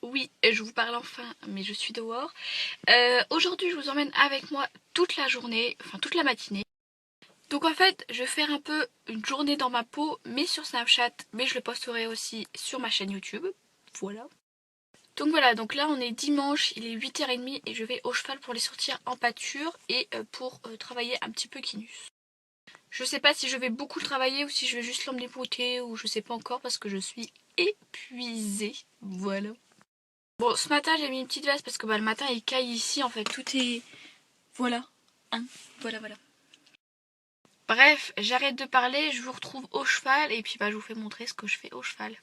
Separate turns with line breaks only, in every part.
Oui, je vous parle enfin, mais je suis dehors. Aujourd'hui, je vous emmène avec moi toute la journée, enfin toute la matinée. Donc en fait, je vais faire un peu une journée dans ma peau, mais sur Snapchat, mais je le posterai aussi sur ma chaîne YouTube. Voilà. Donc voilà, donc là on est dimanche, il est 8h30 et je vais au cheval pour les sortir en pâture et pour travailler un petit peu Kinus. Je sais pas si je vais beaucoup le travailler ou si je vais juste l'emmener brouter ou je sais pas encore parce que je suis épuisée. Voilà. Bon, ce matin j'ai mis une petite veste parce que le matin il caille ici, en fait tout est... Voilà, hein, voilà. Bref, j'arrête de parler, je vous retrouve au cheval et puis je vous fais montrer ce que je fais au cheval.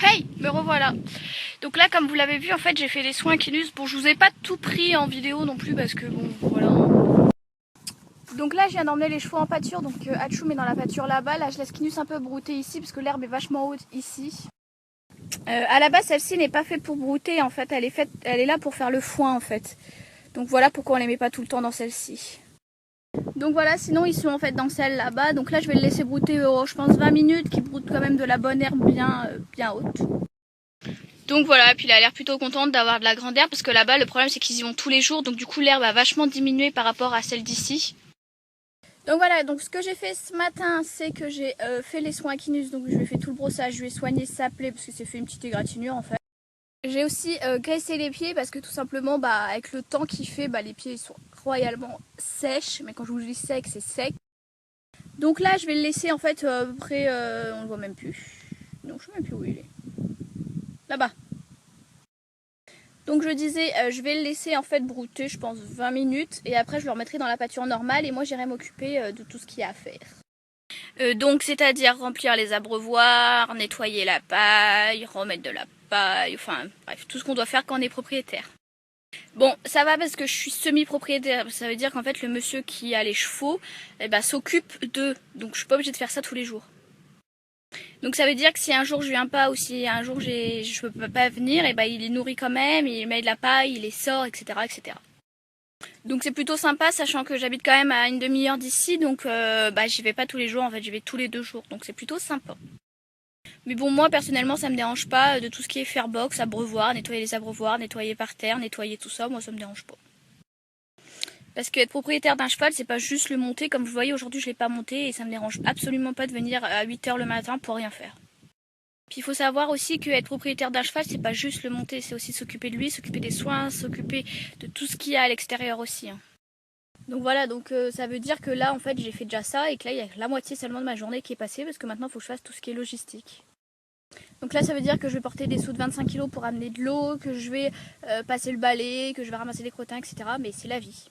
Hey, me revoilà. Donc là, comme vous l'avez vu, en fait, j'ai fait les soins Kinus. Bon, je vous ai pas tout pris en vidéo non plus parce que bon, voilà. Donc là, je viens d'emmener les chevaux en pâture. Donc Hachoum est dans la pâture là-bas. Là, je laisse Kinus un peu brouter ici parce que l'herbe est vachement haute ici. À la base, celle-ci n'est pas faite pour brouter. En fait, elle est là pour faire le foin en fait. Donc voilà pourquoi on les met pas tout le temps dans celle-ci. Donc voilà, sinon ils sont en fait dans celle là-bas. Donc là, je vais le laisser brouter, je pense 20 minutes, qui broute quand même de la bonne herbe bien haute. Donc voilà, puis il a l'air plutôt contente d'avoir de la grande herbe parce que là-bas le problème c'est qu'ils y vont tous les jours, donc du coup l'herbe a vachement diminué par rapport à celle d'ici. Donc voilà, donc ce que j'ai fait ce matin c'est que j'ai fait les soins à Kinus, donc je lui ai fait tout le brossage, je lui ai soigné sa plaie parce que c'est fait une petite égratignure en fait. J'ai aussi graissé les pieds parce que tout simplement avec le temps qu'il fait, les pieds ils sont royalement sèches, mais quand je vous dis sec c'est sec. Donc là je vais le laisser en fait à peu près, on le voit même plus, non je sais même plus où il est, là-bas. Donc je disais, je vais le laisser en fait brouter, je pense 20 minutes, et après je le remettrai dans la pâture normale et moi j'irai m'occuper de tout ce qu'il y a à faire. Donc c'est-à-dire remplir les abreuvoirs, nettoyer la paille, remettre de la paille, enfin bref, tout ce qu'on doit faire quand on est propriétaire. Bon, ça va parce que je suis semi-propriétaire, ça veut dire qu'en fait le monsieur qui a les chevaux s'occupe d'eux, donc je suis pas obligée de faire ça tous les jours. Donc ça veut dire que si un jour je viens pas ou si un jour je peux pas venir, il les nourrit quand même, il met de la paille, il les sort, etc. Donc c'est plutôt sympa, sachant que j'habite quand même à une demi-heure d'ici, donc j'y vais pas tous les jours, en fait j'y vais tous les 2 jours, donc c'est plutôt sympa. Mais bon, moi personnellement ça me dérange pas de tout ce qui est faire box, abreuvoir, nettoyer les abreuvoirs, nettoyer par terre, nettoyer tout ça, moi ça me dérange pas. Parce qu'être propriétaire d'un cheval, c'est pas juste le monter, comme vous voyez aujourd'hui je l'ai pas monté et ça me dérange absolument pas de venir à 8h le matin pour rien faire. Puis il faut savoir aussi qu'être propriétaire d'un cheval, c'est pas juste le monter, c'est aussi s'occuper de lui, s'occuper des soins, s'occuper de tout ce qu'il y a à l'extérieur aussi. Donc voilà, donc ça veut dire que là en fait j'ai fait déjà ça et que là il y a la moitié seulement de ma journée qui est passée parce que maintenant il faut que je fasse tout ce qui est logistique. Donc là ça veut dire que je vais porter des seaux de 25 kg pour amener de l'eau, que je vais passer le balai, que je vais ramasser les crottins, etc. Mais c'est la vie.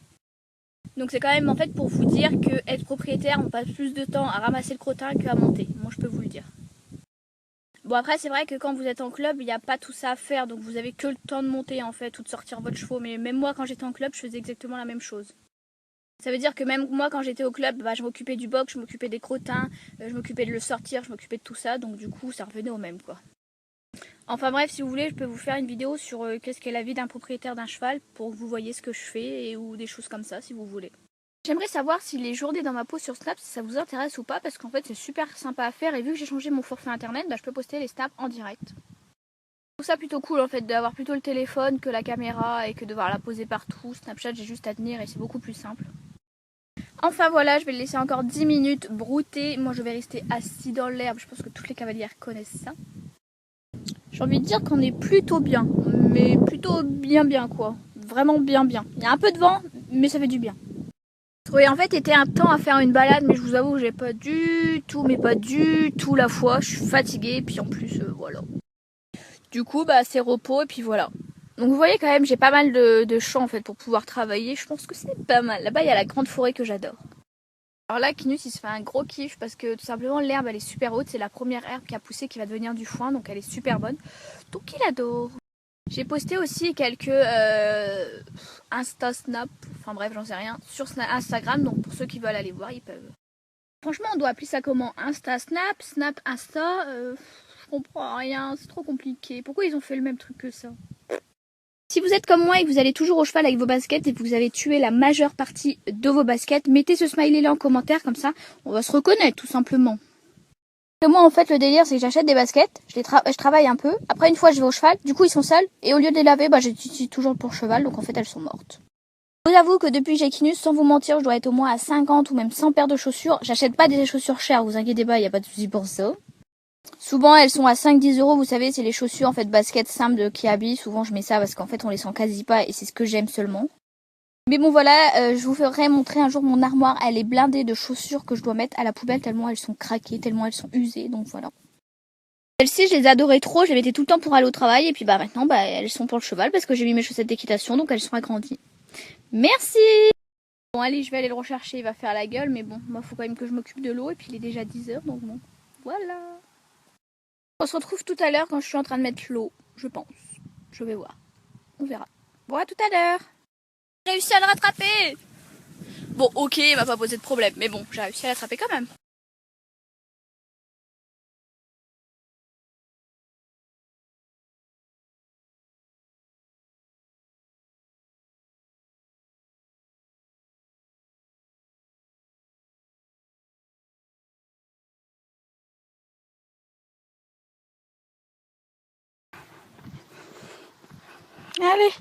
Donc c'est quand même en fait pour vous dire que être propriétaire, on passe plus de temps à ramasser le crottin qu'à monter. Moi je peux vous le dire. Bon après c'est vrai que quand vous êtes en club, il n'y a pas tout ça à faire. Donc vous avez que le temps de monter en fait ou de sortir votre chevaux. Mais même moi quand j'étais en club, je faisais exactement la même chose. Ça veut dire que même moi quand j'étais au club, je m'occupais du box, je m'occupais des crottins, je m'occupais de le sortir, je m'occupais de tout ça. Donc du coup ça revenait au même quoi. Enfin bref, si vous voulez, je peux vous faire une vidéo sur qu'est-ce qu'est la vie d'un propriétaire d'un cheval pour que vous voyez ce que je fais ou des choses comme ça si vous voulez. J'aimerais savoir si les journées dans ma peau sur Snap, ça vous intéresse ou pas, parce qu'en fait c'est super sympa à faire et vu que j'ai changé mon forfait internet, je peux poster les snaps en direct. Je trouve ça plutôt cool en fait d'avoir plutôt le téléphone que la caméra et que devoir la poser partout. Snapchat j'ai juste à tenir et c'est beaucoup plus simple. Enfin voilà, je vais le laisser encore 10 minutes brouter. Moi je vais rester assis dans l'herbe, je pense que toutes les cavalières connaissent ça. J'ai envie de dire qu'on est plutôt bien, mais plutôt bien quoi. Vraiment bien. Il y a un peu de vent, mais ça fait du bien. Oui, en fait, était un temps à faire une balade, mais je vous avoue que j'ai pas du tout, mais pas du tout la foi. Je suis fatiguée, puis en plus, voilà. Du coup, c'est repos, et puis voilà. Donc vous voyez quand même, j'ai pas mal de champs en fait pour pouvoir travailler. Je pense que c'est pas mal. Là-bas, il y a la grande forêt que j'adore. Alors là, Kinus, il se fait un gros kiff parce que tout simplement, l'herbe, elle est super haute. C'est la première herbe qui a poussé qui va devenir du foin, donc elle est super bonne. Donc il adore. J'ai posté aussi quelques Insta-Snap, enfin bref, j'en sais rien, sur Instagram, donc pour ceux qui veulent aller voir, ils peuvent. Franchement, on doit appeler ça comment? Insta-Snap, Snap-Insta, je comprends rien, c'est trop compliqué. Pourquoi ils ont fait le même truc que ça? Si vous êtes comme moi et que vous allez toujours au cheval avec vos baskets et que vous avez tué la majeure partie de vos baskets, mettez ce smiley là en commentaire, comme ça on va se reconnaître tout simplement. Moi en fait le délire c'est que j'achète des baskets, je travaille un peu, après une fois je vais au cheval, du coup ils sont sales, et au lieu de les laver, j'utilise toujours pour cheval, donc en fait elles sont mortes. Je vous avoue que depuis que j'ai Kinus, sans vous mentir, je dois être au moins à 50 ou même 100 paires de chaussures. J'achète pas des chaussures chères, vous inquiétez pas, il n'y a pas de souci pour ça. Souvent elles sont à 5-10 euros, vous savez, c'est les chaussures en fait baskets simples de Kiabi, souvent je mets ça parce qu'en fait on les sent quasi pas et c'est ce que j'aime seulement. Mais bon voilà, je vous ferai montrer un jour mon armoire, elle est blindée de chaussures que je dois mettre à la poubelle tellement elles sont craquées, tellement elles sont usées, donc voilà. Celles-ci je les adorais trop, je les mettais tout le temps pour aller au travail et puis maintenant elles sont pour le cheval parce que j'ai mis mes chaussettes d'équitation donc elles sont agrandies. Merci! Bon allez, je vais aller le rechercher, il va faire la gueule mais bon, moi faut quand même que je m'occupe de l'eau et puis il est déjà 10 h donc bon, voilà. On se retrouve tout à l'heure quand je suis en train de mettre l'eau, je pense. Je vais voir, on verra. Bon à tout à l'heure! J'ai réussi à le rattraper! Bon, ok, il m'a pas posé de problème, mais bon, j'ai réussi à l'attraper quand même. Allez,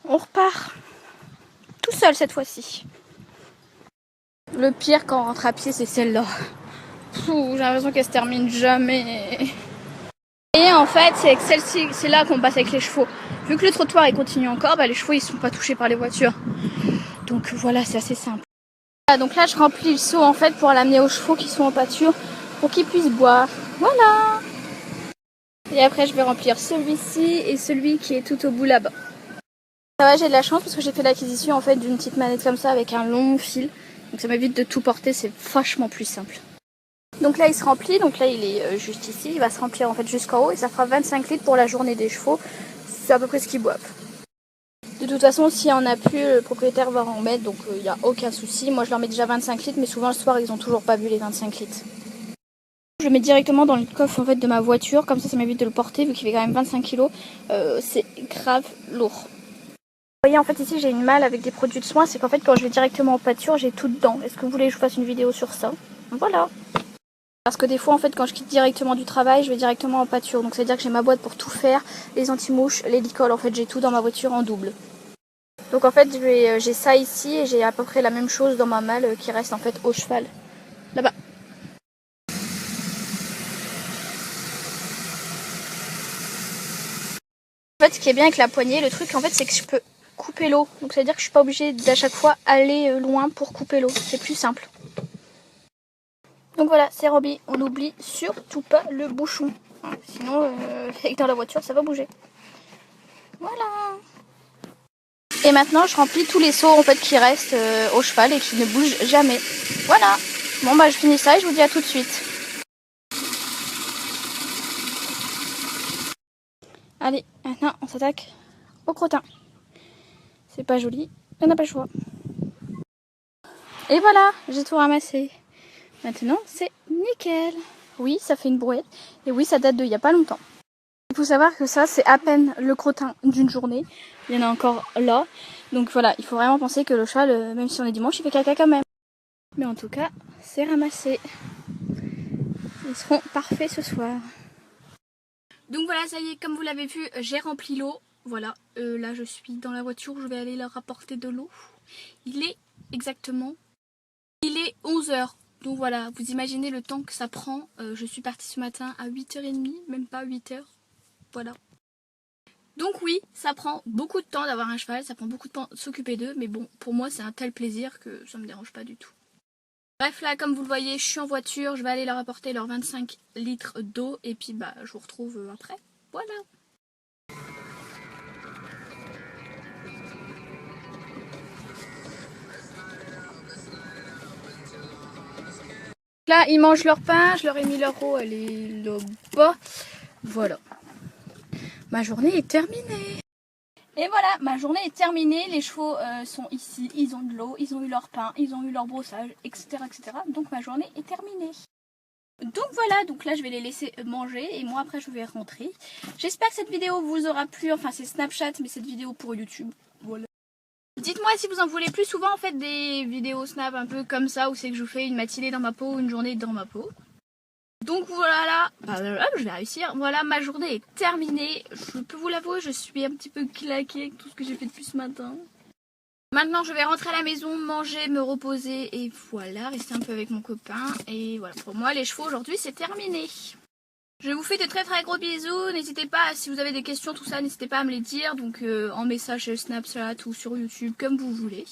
on repart. Tout seul cette fois-ci. Le pire quand on rentre à pied, c'est celle-là. J'ai l'impression qu'elle se termine jamais. Et en fait, c'est avec celle-ci, c'est là qu'on passe avec les chevaux. Vu que le trottoir il continue encore, les chevaux ils sont pas touchés par les voitures. Donc voilà, c'est assez simple. Voilà, donc là je remplis le seau en fait pour l'amener aux chevaux qui sont en pâture pour qu'ils puissent boire. Voilà. Et après je vais remplir celui-ci et celui qui est tout au bout là-bas. Ça va, j'ai de la chance parce que j'ai fait l'acquisition en fait d'une petite manette comme ça avec un long fil. Donc ça m'évite de tout porter, c'est vachement plus simple. Donc là il se remplit, donc là il est juste ici, il va se remplir en fait jusqu'en haut et ça fera 25 litres pour la journée des chevaux. C'est à peu près ce qu'ils boivent. De toute façon s'il n'y en a plus, le propriétaire va en mettre, donc il n'y a aucun souci. Moi je leur mets déjà 25 litres mais souvent le soir ils n'ont toujours pas bu les 25 litres. Je le mets directement dans le coffre en fait de ma voiture, comme ça m'évite de le porter vu qu'il fait quand même 25 kg. C'est grave lourd. Vous voyez en fait ici j'ai une malle avec des produits de soins, c'est qu'en fait quand je vais directement en pâture j'ai tout dedans. Est-ce que vous voulez que je fasse une vidéo sur ça? Voilà. Parce que des fois en fait quand je quitte directement du travail je vais directement en pâture. Donc c'est à dire que j'ai ma boîte pour tout faire, les anti-mouches, les licoles, en fait j'ai tout dans ma voiture en double. Donc en fait j'ai ça ici et j'ai à peu près la même chose dans ma malle qui reste en fait au cheval. Là-bas. En fait ce qui est bien avec la poignée, le truc en fait c'est que je peux couper l'eau. Donc ça veut dire que je suis pas obligée d'à chaque fois aller loin pour couper l'eau. C'est plus simple. Donc voilà, c'est rempli. On n'oublie surtout pas le bouchon. Sinon, dans la voiture, ça va bouger. Voilà. Et maintenant, je remplis tous les seaux en fait qui restent au cheval et qui ne bougent jamais. Voilà. Bon bah je finis ça et je vous dis à tout de suite. Allez, maintenant on s'attaque au crottin. C'est pas joli, on n'a pas le choix. Et voilà, j'ai tout ramassé. Maintenant, c'est nickel. Oui, ça fait une brouette. Et oui, ça date d'il y a pas longtemps. Il faut savoir que ça, c'est à peine le crottin d'une journée. Il y en a encore là. Donc voilà, il faut vraiment penser que le cheval, même si on est dimanche, il fait caca quand même. Mais en tout cas, c'est ramassé. Ils seront parfaits ce soir. Donc voilà, ça y est, comme vous l'avez vu, j'ai rempli l'eau. Voilà, là je suis dans la voiture, je vais aller leur apporter de l'eau. Il est 11 h. Donc voilà, vous imaginez le temps que ça prend. Je suis partie ce matin à 8h30, même pas 8h. Voilà. Donc oui, ça prend beaucoup de temps d'avoir un cheval, ça prend beaucoup de temps de s'occuper d'eux. Mais bon, pour moi c'est un tel plaisir que ça me dérange pas du tout. Bref, là comme vous le voyez, je suis en voiture. Je vais aller leur apporter leurs 25 litres d'eau. Et puis bah je vous retrouve après. Voilà. Là, ils mangent leur pain, je leur ai mis leur eau, elle est là-bas. Voilà. Ma journée est terminée. Et voilà, ma journée est terminée. Les chevaux sont ici, ils ont de l'eau, ils ont eu leur pain, ils ont eu leur brossage, etc., etc. Donc ma journée est terminée. Donc voilà, donc là je vais les laisser manger et moi après je vais rentrer. J'espère que cette vidéo vous aura plu. Enfin c'est Snapchat, mais cette vidéo pour YouTube. Voilà. Dites-moi si vous en voulez plus souvent en fait des vidéos snap un peu comme ça où c'est que je vous fais une matinée dans ma peau ou une journée dans ma peau. Donc voilà, je vais réussir. Voilà, ma journée est terminée. Je peux vous l'avouer, je suis un petit peu claquée avec tout ce que j'ai fait depuis ce matin. Maintenant je vais rentrer à la maison, manger, me reposer et voilà, rester un peu avec mon copain. Et voilà, pour moi les chevaux aujourd'hui c'est terminé. Je vous fais de très très gros bisous, n'hésitez pas, si vous avez des questions, tout ça, n'hésitez pas à me les dire, donc en message sur Snapchat ou sur YouTube, comme vous voulez.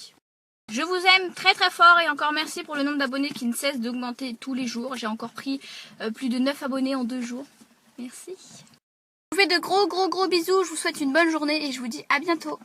Je vous aime très très fort et encore merci pour le nombre d'abonnés qui ne cesse d'augmenter tous les jours. J'ai encore pris plus de 9 abonnés en 2 jours. Merci. Je vous fais de gros bisous, je vous souhaite une bonne journée et je vous dis à bientôt.